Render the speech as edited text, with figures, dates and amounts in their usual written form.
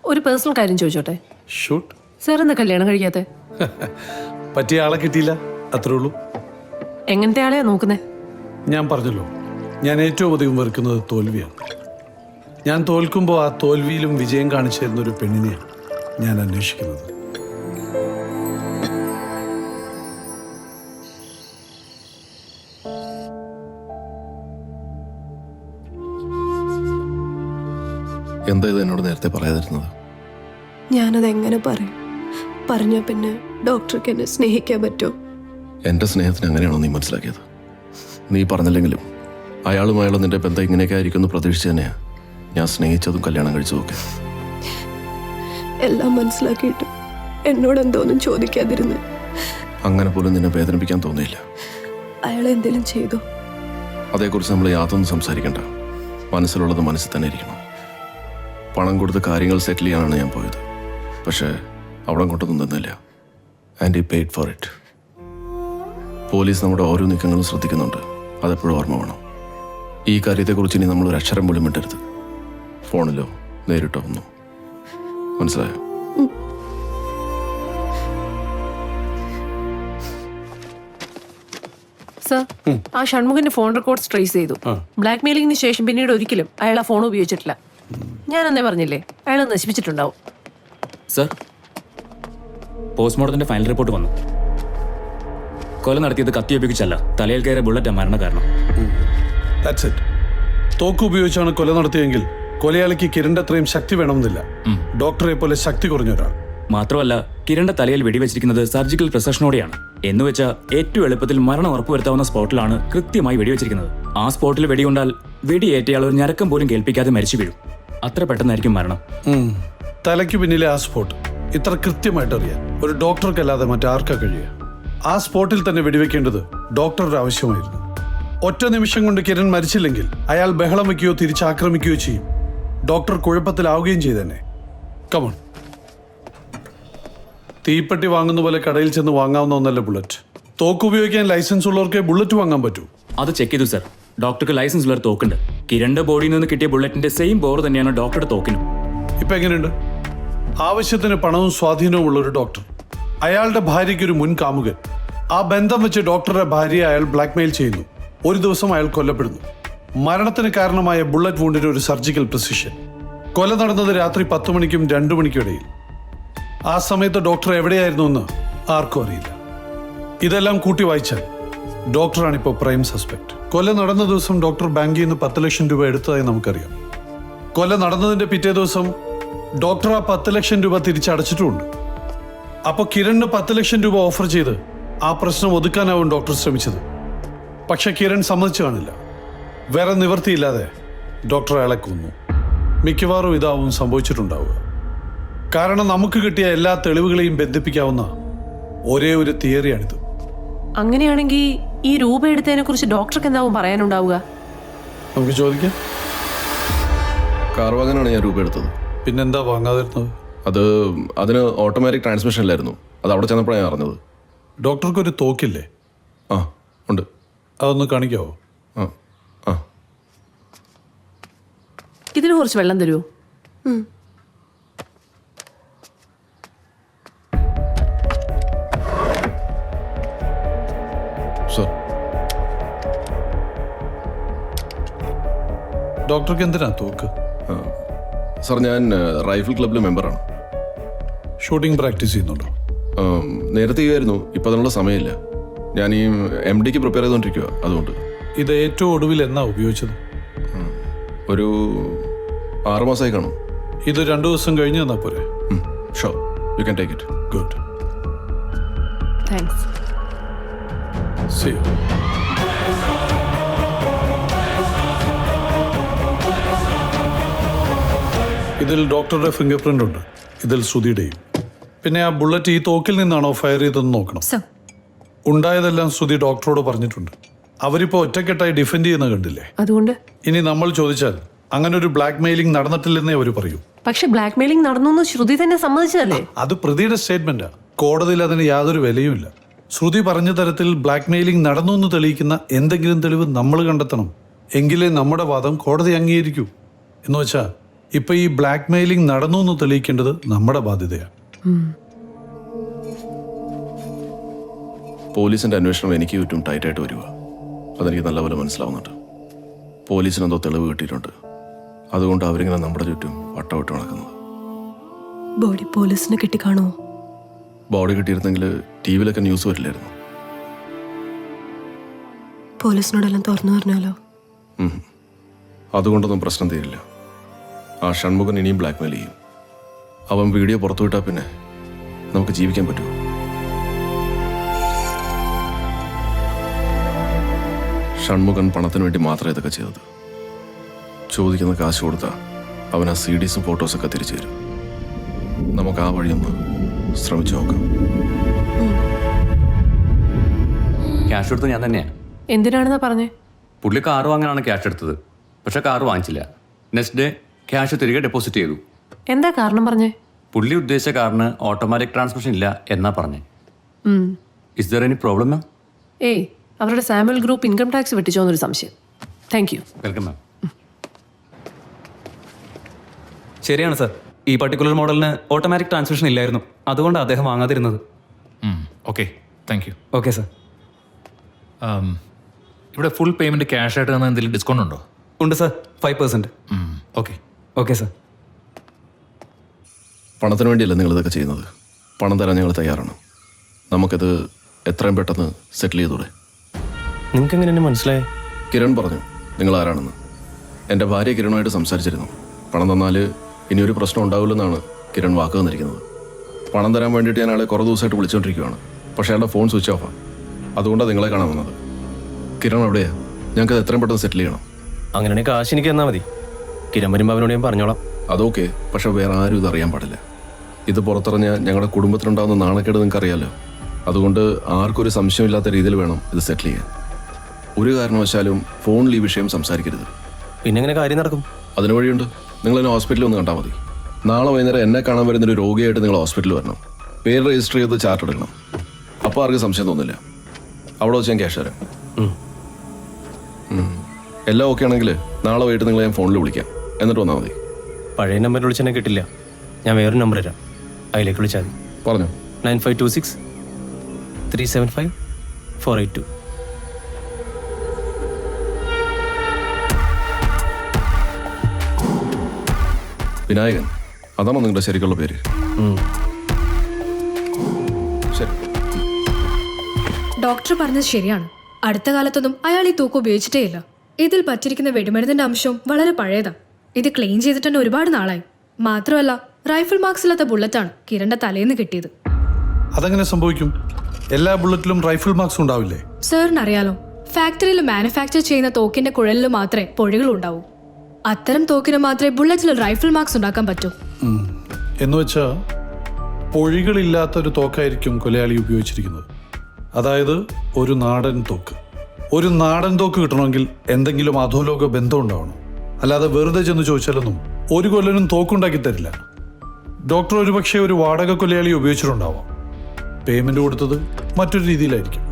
ഒരു പേഴ്സണൽ കാര്യം ചോദിച്ചോട്ടെ? ഷൂട്ട്. സാർ എന്താ കല്യാണം കഴിക്കാത്തെ? പറ്റിയ ആളെ കിട്ടിയില്ല, അത്രേ ഉള്ളൂ. എങ്ങനത്തെ ആളെയാ നോക്കുന്നേ? ഞാൻ പറഞ്ഞല്ലോ, ഞാൻ ഏറ്റവും അധികം വെറുക്കുന്നത് തോൽവിയാണ്. ഞാൻ തോൽക്കുമ്പോൾ ആ തോൽവിയിലും വിജയം കാണിച്ചു തരുന്ന ഒരു പെണ്ണിനെയാണ് ഞാൻ അന്വേഷിക്കുന്നത്. എന്താ ഇത് എന്നോട് നേരത്തെ പറയാതിരുന്നത്? ഞാനത് എങ്ങനെ പറയും? പറഞ്ഞ പിന്നെ ഡോക്ടർക്ക് എന്നെ സ്നേഹിക്കാൻ പറ്റുമോ? എൻ്റെ സ്നേഹത്തിന് അങ്ങനെയാണോ നീ മനസ്സിലാക്കിയത്? നീ പറഞ്ഞില്ലെങ്കിലും അയാളുമായുള്ള നിന്റെ ബന്ധം ഇങ്ങനെയൊക്കെ ആയിരിക്കുമെന്ന് പ്രതീക്ഷിച്ച് തന്നെയാണ് ഞാൻ സ്നേഹിച്ചതും കല്യാണം കഴിച്ചതൊക്കെ. എല്ലാം മനസ്സിലാക്കിയിട്ട് എന്നോട് എന്തോന്നും ചോദിക്കാതിരുന്ന്. അങ്ങനെ പോലും നിന്നെ വേദനിപ്പിക്കാൻ തോന്നിയില്ല. അയാൾ എന്തെങ്കിലും ചെയ്തോ? അതേക്കുറിച്ച് നമ്മൾ യാതൊന്നും സംസാരിക്കണ്ട. മനസ്സിലുള്ളത് മനസ്സിൽ തന്നെ ഇരിക്കണം. പണം കൊടുത്ത് കാര്യങ്ങൾ സെറ്റിൽ ചെയ്യാനാണ് ഞാൻ പോയത്. പക്ഷേ അവിടെ കൊണ്ടൊന്നും തന്നില്ല. And he paid for it. Police നമ്മുടെ ഓരോ നീക്കങ്ങളും ശ്രദ്ധിക്കുന്നുണ്ട്. അതെപ്പോഴും ഓർമ്മ വേണം. ഈ കാര്യത്തെക്കുറിച്ച് ഇനി നമ്മളൊരു അക്ഷരം പോലും വിട്ടരുത്. ഫോണിലോ നേരിട്ടോ ഒന്നും. മനസ്സിലായോ? സർ, ആ ഷൺമുഖന്റെ ഫോൺ റെക്കോർഡ്സ് ട്രേസ് ചെയ്തു. ബ്ലാക്ക് മെയിലിംഗിന് ശേഷം പിന്നീട് ഒരിക്കലും അയാൾ ആ ഫോൺ ഉപയോഗിച്ചിട്ടില്ല. ഞാൻ അന്നേ പറഞ്ഞില്ലേ, അയാൾ നശിപ്പിച്ചിട്ടുണ്ടാവും. സർ, പോസ്റ്റ്മോർട്ടത്തിന്റെ ഫൈനൽ റിപ്പോർട്ട് വന്നു. കൊല നടത്തിയത് കത്തി ഉപയോഗിച്ചല്ല, തലയിൽ കയറിയ ബുള്ളറ്റ് മരണ കാരണം. That's it. തോക്ക് ഉപയോഗിച്ചാണ് കൊല നടത്തിയെങ്കിൽ കൊലയാളിക്ക് കിരണിന്റെ അത്രയും ശക്തി വേണമെന്നില്ല. ഡോക്ടറെ പോലെ ശക്തി കുറഞ്ഞ ഒരാൾ. മാത്രമല്ല, കിരണിന്റെ തലയിൽ വെടിവെച്ചിരിക്കുന്നത് സർജിക്കൽ പ്രിസിഷനോടെയാണ്. എന്നുവെച്ചാൽ ഏറ്റവും എളുപ്പത്തിൽ മരണം ഉറപ്പുവരുത്താവുന്ന സ്പോട്ടിലാണ് കൃത്യമായി വെടിവെച്ചിരിക്കുന്നത്. ആ സ്പോട്ടിൽ വെടികൊണ്ടാൽ വെടിയേറ്റയാൾ ഒരു ഞരക്കം പോലും കേൾപ്പിക്കാതെ മരിച്ചു വീഴും. അത്ര പെട്ടെന്നായിരിക്കും മരണം. തലയ്ക്ക് പിന്നിലെ ആ സ്പോട്ട് ഇത്ര കൃത്യമായിട്ട് അറിയാൻ ഒരു ഡോക്ടർക്കല്ലാതെ മറ്റാർക്കാ കഴിയുക? ആ സ്പോട്ടിൽ തന്നെ വെടിവെക്കേണ്ടത് ഡോക്ടറുടെ ആവശ്യമായിരുന്നു. ഒറ്റ നിമിഷം കൊണ്ട് കിരൺ മരിച്ചില്ലെങ്കിൽ അയാൾ ബഹളം വയ്ക്കുകയോ തിരിച്ചാക്രമിക്കുകയോ ചെയ്യും. ഡോക്ടർ കുഴപ്പത്തിലാവുകയും ചെയ്തേനെ. കമോൺ. തീപ്പെട്ടി വാങ്ങുന്ന പോലെ കടയിൽ ചെന്ന് വാങ്ങാവുന്ന ഒന്നല്ല ബുള്ളറ്റ്. തോക്ക് ഉപയോഗിക്കാൻ ലൈസൻസ് ഉള്ളവർക്കേ ബുള്ളറ്റ് വാങ്ങാൻ പറ്റൂ. അത് ചെക്ക് ചെയ്തു സർ. ഡോക്ടർക്ക് ലൈസൻസ് ഉള്ള തോക്കുണ്ട്. കിരണിന്റെ ബോഡിയിൽ നിന്ന് കിട്ടിയ ബുള്ളറ്റിന്റെ സെയിം ബോർ തന്നെയാണ് ഡോക്ടറുടെ തോക്കിനും. ഇപ്പൊ എങ്ങനെയുണ്ട്? ആവശ്യത്തിന് പണവും സ്വാധീനവും ഉള്ള ഒരു ഡോക്ടർ, അയാളുടെ ഭാര്യയ്ക്ക് ഒരു മുൻ കാമുകൻ. ആ ബന്ധം വെച്ച് ഡോക്ടറുടെ ഭാര്യയെ അയാൾ ബ്ലാക്ക്മെയിൽ ചെയ്യുന്നു. ഒരു ദിവസം അയാൾ കൊല്ലപ്പെടുന്നു. മരണത്തിന് കാരണമായ ബുള്ളറ്റ് വൂണ്ടിന് ഒരു സർജിക്കൽ പ്രിസിഷൻ. കൊല നടന്നത് രാത്രി 10 മണിക്കും 2 മണിക്കും ഇടയിൽ. ആ സമയത്ത് ഡോക്ടർ എവിടെയായിരുന്നു എന്ന് ആർക്കും അറിയില്ല. ഇതെല്ലാം കൂട്ടി വായിച്ചാൽ ഡോക്ടറാണിപ്പോൾ പ്രൈം സസ്പെക്ട്. കൊല നടന്ന ദിവസം ഡോക്ടർ ബാങ്കിൽ നിന്ന് 10 ലക്ഷം രൂപ എടുത്തതായി നമുക്കറിയാം. കൊല നടന്നതിന്റെ പിറ്റേ ദിവസം ഡോക്ടർ ആ 10 ലക്ഷം രൂപ തിരിച്ചടച്ചിട്ടുമുണ്ട്. അപ്പോൾ കിരണിന് 10 ലക്ഷം രൂപ ഓഫർ ചെയ്ത് ആ പ്രശ്നം ഒതുക്കാനാവും ഡോക്ടർ ശ്രമിച്ചത്. പക്ഷെ കിരൺ സമ്മതിച്ചു കാണില്ല. വേറെ നിവൃത്തിയില്ലാതെ ഡോക്ടർ അയാളെ കൊന്നു. മിക്കവാറും ഇതാവും സംഭവിച്ചിട്ടുണ്ടാവുക. കാരണം നമുക്ക് കിട്ടിയ എല്ലാ തെളിവുകളെയും ബന്ധിപ്പിക്കാവുന്ന ഒരേ ഒരു തിയറിയാണിത്. അങ്ങനെയാണെങ്കിൽ ഈ രൂപ എടുത്തതിനെ കുറിച്ച് ഡോക്ടർക്ക് എന്താവും പറയാനുണ്ടാവുക? നമുക്ക് ചോദിക്കാം. കാർ വാങ്ങാനാണ് ഞാൻ രൂപ എടുത്തത്. പിന്നെന്താ വാങ്ങാതിരുന്നത്? അതിന് ഓട്ടോമാറ്റിക് ട്രാൻസ്മിഷൻ ഇല്ലായിരുന്നു. അത് അവിടെ ചെന്നപ്പോഴാണ് അറിഞ്ഞത്. ഡോക്ടർക്കൊരു തോക്കില്ലേ? ആ ഉണ്ട്. അതൊന്ന് കാണിക്കാവോ? ആ ആ ഇതിന് കുറച്ച് വെള്ളം തരുമോ? സർ, ഡോക്ടർക്ക് എന്തിനാ തോക്ക്? സർ, ഞാൻ റൈഫിൾ ക്ലബിലെ മെമ്പറാണ്. ഷൂട്ടിംഗ് പ്രാക്ടീസ് ചെയ്യുന്നുണ്ടോ? നേരത്തെ ചെയ്യുമായിരുന്നു. ഇപ്പം അതിനുള്ള സമയമില്ല. ഞാൻ ഈ MDക്ക് പ്രിപ്പയർ ചെയ്തുകൊണ്ടിരിക്കുക. അതുകൊണ്ട്. ഇത് ഏറ്റവും ഒടുവിൽ എന്നാ ഉപയോഗിച്ചത്? ഒരു 6 മാസമായി കാണും. ഇത് 2 ദിവസം കഴിഞ്ഞ് തന്നാ പോരെ? Sure, you can take it. Good. Thanks. See you. ഇതിൽ ഡോക്ടറുടെ ഫിംഗർ പ്രിന്റ് ഉണ്ട്. ഇതിൽ ശ്രുതിയുടെയും. പിന്നെ ആ ബുള്ളറ്റ് ഈ തോക്കിൽ നിന്നാണോ ഫയർ ചെയ്തതെന്ന് നോക്കണം. ഉണ്ടായതെല്ലാം ശ്രുതി ഡോക്ടറോട് പറഞ്ഞിട്ടുണ്ട്. അവരിപ്പോ ഒറ്റക്കെട്ടായി ഡിഫെൻഡ് ചെയ്യുന്ന കണ്ടില്ലേ? അതുകൊണ്ട് ഇനി നമ്മൾ ചോദിച്ചാൽ അങ്ങനെ ഒരു ബ്ലാക്ക് മെയിലിംഗ് നടന്നിട്ടില്ലെന്നേ അവർ പറയൂ. പക്ഷെ ബ്ലാക്ക് മെയിലിംഗ് നടന്നു ശ്രുതി തന്നെ സമ്മതിച്ചതല്ലേ? അത് പ്രതിയുടെ സ്റ്റേറ്റ്മെന്റാ. കോടതിയിൽ അതിന് യാതൊരു വിലയുമില്ല. ശ്രുതി പറഞ്ഞ തരത്തിൽ ബ്ലാക്ക് മെയിലിംഗ് നടന്നു എന്ന് തെളിയിക്കുന്ന എന്തെങ്കിലും തെളിവ് നമ്മൾ കണ്ടെത്തണം. എങ്കിലേ നമ്മുടെ വാദം കോടതി അംഗീകരിക്കൂ. എന്ന് വെച്ചാൽ ഇപ്പൊ ഈ ബ്ലാക്ക് മെയിലിംഗ് നടന്നു എന്ന് തെളിയിക്കേണ്ടത് നമ്മുടെ ബാധ്യതയാണ്. പോലീസിന്റെ അന്വേഷണം എനിക്ക് ചുറ്റും ടൈറ്റായിട്ട് വരിക. അതെനിക്ക് നല്ലപോലെ മനസ്സിലാവുന്നുണ്ട്. പോലീസിനെന്തോ തെളിവ് കിട്ടിയിട്ടുണ്ട്. അതുകൊണ്ട് അവരിങ്ങനെ നമ്മുടെ ചുറ്റും വട്ടമിട്ട് നടക്കുന്നത്. ബോഡി പോലീസിന് കിട്ടിക്കാണുമോ? ബോഡി കിട്ടിയിരുന്നെങ്കിൽ ടി വിയിലൊക്കെ ന്യൂസ് വരില്ലായിരുന്നു. പോലീസിനോടെല്ലാം തുറന്നു പറഞ്ഞാലോ? അതുകൊണ്ടൊന്നും പ്രശ്നം തീരില്ല. ആ ഷൺമുഖൻ ഇനിയും ബ്ലാക്ക്മെയിൽ ചെയ്യും. അവൻ വീഡിയോ പുറത്തുവിട്ടാൽ പിന്നെ നമുക്ക് ജീവിക്കാൻ പറ്റുമോ? ഷൺമുഖൻ പണത്തിന് വേണ്ടി മാത്രമേ ഇതൊക്കെ ചെയ്തത്. ചോദിക്കുന്ന കാശ് കൊടുത്താൽ അവൻ ആ CDs-ഉം ഫോട്ടോസൊക്കെ തിരിച്ചു തരും. നമുക്ക് ആ വഴിയൊന്ന് ശ്രമിച്ചു നോക്കാം. ക്യാഷ് എടുത്തത് ഞാൻ തന്നെയാണ്. എന്തിനാണെന്നാ പറഞ്ഞേ? പുള്ളി കാറ് വാങ്ങാനാണ് ക്യാഷ് എടുത്തത്. പക്ഷെ കാറ് വാങ്ങിച്ചില്ല. നെക്സ്റ്റ് ഡേ ക്യാഷ് തിരികെ ഡെപ്പോസിറ്റ് ചെയ്തു. എന്താ കാരണം പറഞ്ഞേ? പുള്ളി ഉദ്ദേശിച്ച കാറിന് ഓട്ടോമാറ്റിക് ട്രാൻസ്മിഷൻ ഇല്ല എന്നാ പറഞ്ഞേ. ഇസ് ദർ എനി പ്രോബ്ലം മാം? ഏയ്, അവരുടെ സാമുവൽ ഗ്രൂപ്പ് ഇൻകം ടാക്സ് വെട്ടിച്ചോന്നൊരു സംശയം. Thank you. വെൽക്കം മാം. ശരിയാണ് സർ, ഈ പർട്ടിക്കുലർ മോഡലിന് ഓട്ടോമാറ്റിക് ട്രാൻസ്മിഷൻ ഇല്ലായിരുന്നു. അതുകൊണ്ട് അദ്ദേഹം വാങ്ങാതിരുന്നത്. Okay, thank you. Okay sir. ഇവിടെ ഫുൾ പേയ്മെൻറ്റ് ക്യാഷ് ആയിട്ട് തന്ന എന്തെങ്കിലും ഡിസ്കൗണ്ട് ഉണ്ടോ? ഉണ്ട് സർ, 5%. ഓക്കെ. Okay sir. പണത്തിന് വേണ്ടിയല്ല നിങ്ങളിതൊക്കെ ചെയ്യുന്നത്. പണം തരാൻ ഞങ്ങൾ തയ്യാറാണ്. നമുക്കിത് എത്രയും പെട്ടെന്ന് സെറ്റിൽ ചെയ്തൂടെ? നിങ്ങൾക്ക് എങ്ങനെ മനസ്സിലായേ? കിരൺ പറഞ്ഞു നിങ്ങൾ ആരാണെന്ന്. എൻ്റെ ഭാര്യ കിരണുമായിട്ട് സംസാരിച്ചിരുന്നു. പണം തന്നാൽ ഇനിയൊരു പ്രശ്നം ഉണ്ടാവില്ലെന്നാണ് കിരൺ വാക്ക് തന്നിരിക്കുന്നത്. പണം തരാൻ വേണ്ടിയിട്ട് ഞാൻ അയാളെ കുറേ ദിവസമായിട്ട് വിളിച്ചുകൊണ്ടിരിക്കുകയാണ്. പക്ഷേ അയാളുടെ ഫോൺ സ്വിച്ച് ഓഫാണ്. അതുകൊണ്ടാണ് നിങ്ങളെ കാണാൻ വന്നത്. കിരൺ എവിടെയാണ്? ഞങ്ങൾക്കത് എത്രയും പെട്ടെന്ന് സെറ്റിൽ ചെയ്യണം. അങ്ങനെയാണെങ്കിൽ കാശ് എനിക്ക് തന്നാൽ മതി. കിരൺ വരുമ്പോൾ അവനോട് ഞാൻ പറഞ്ഞോളാം. അതൊക്കെ, പക്ഷെ വേറെ ആരും ഇതറിയാൻ പാടില്ല. ഇത് പുറത്തിറങ്ങിയാൽ ഞങ്ങളുടെ കുടുംബത്തിനുണ്ടാകുന്ന നാണക്കേട് നിങ്ങൾക്ക് അറിയാമല്ലോ. അതുകൊണ്ട് ആർക്കൊരു സംശയമില്ലാത്ത രീതിയിൽ വേണം ഇത് സെറ്റിൽ ചെയ്യാൻ. ഒരു കാരണവശാലും ഫോണിൽ ഈ വിഷയം സംസാരിക്കരുത്. പിന്നെ എങ്ങനെ കാര്യം നടക്കും? അതിന് വഴിയുണ്ട്. നിങ്ങൾ എന്നെ ഹോസ്പിറ്റലിൽ ഒന്ന് കണ്ടാൽ മതി. നാളെ വൈകുന്നേരം എന്നെ കാണാൻ വരുന്നൊരു രോഗിയായിട്ട് നിങ്ങൾ ഹോസ്പിറ്റലിൽ വരണം. പേര് രജിസ്റ്റർ ചെയ്ത് ചാർട്ട് എടുക്കണം. അപ്പോൾ ആർക്കും സംശയം തോന്നില്ല. അവിടെ വെച്ച് ഞാൻ ക്യാഷ് തരാം. എല്ലാം ഓക്കെ ആണെങ്കിൽ നാളെ വൈകിട്ട് നിങ്ങളെ ഞാൻ ഫോണിൽ വിളിക്കാം. എന്നിട്ട് വന്നാൽ മതി. പഴയ നമ്പറിൽ വിളിച്ചെന്നെ കിട്ടില്ല. ഞാൻ വേറൊരു നമ്പർ തരാം, അതിലേക്ക് വിളിച്ചാൽ മതി. പറഞ്ഞു. 9526 375 482. വിനായകൻ, അതാണോ നിങ്ങളുടെ ശരിക്കുള്ള പേര്? ശരി. ഡോക്ടർ പറഞ്ഞത് ശരിയാണ്. അടുത്ത കാലത്തൊന്നും അയാൾ ഈ തൂക്കം ഉപയോഗിച്ചിട്ടേ ഇല്ല. ഇതിൽ പറ്റിരിക്കുന്ന വെടിമരുന്നിന്റെ അംശവും വളരെ പഴയതാണ്. ഇത് ക്ലീൻ ചെയ്തിട്ട് തന്നെ ഒരുപാട് നാളായി. മാത്രമല്ല, റൈഫിൾ മാർക്സ് ഇല്ലാത്ത ബുള്ളറ്റാണ് കിരണിന്റെ തലേന്ന് കിട്ടിയത്. അതെങ്ങനെ സംഭവിക്കും? എല്ലാ ബുള്ളറ്റിലും റൈഫിൾ മാർക്സ് ഉണ്ടാവില്ലേ? സാറിന് അറിയാലോ, ഫാക്ടറിയിൽ മാനുഫാക്ചർ ചെയ്യുന്ന തോക്കിന്റെ കുഴലിൽ മാത്രമേ പൊഴികൾ ഉണ്ടാവൂ. അത്തരം തോക്കിന് മാത്രമേ ബുള്ളറ്റിൽ റൈഫിൾ മാർക്സ് ഉണ്ടാക്കാൻ പറ്റൂ. എന്നുവെച്ചാ പൊഴികളില്ലാത്തൊരു തോക്കായിരിക്കും കൊലയാളി ഉപയോഗിച്ചിരിക്കുന്നത്. അതായത് ഒരു നാടൻ തോക്ക്. ഒരു നാടൻ തോക്ക് കിട്ടണമെങ്കിൽ എന്തെങ്കിലും അധോലോക ബന്ധം ഉണ്ടാവണം. അല്ലാതെ വെറുതെ ചെന്ന് ചോദിച്ചാലൊന്നും ഒരു കൊല്ലനും തോക്കുണ്ടാക്കി തരില്ല. ഡോക്ടർ ഒരുപക്ഷെ ഒരു വാടക കൊലയാളി ഉപയോഗിച്ചിട്ടുണ്ടാവാം. പേയ്മെന്റ് കൊടുത്തത് മറ്റൊരു രീതിയിലായിരിക്കും.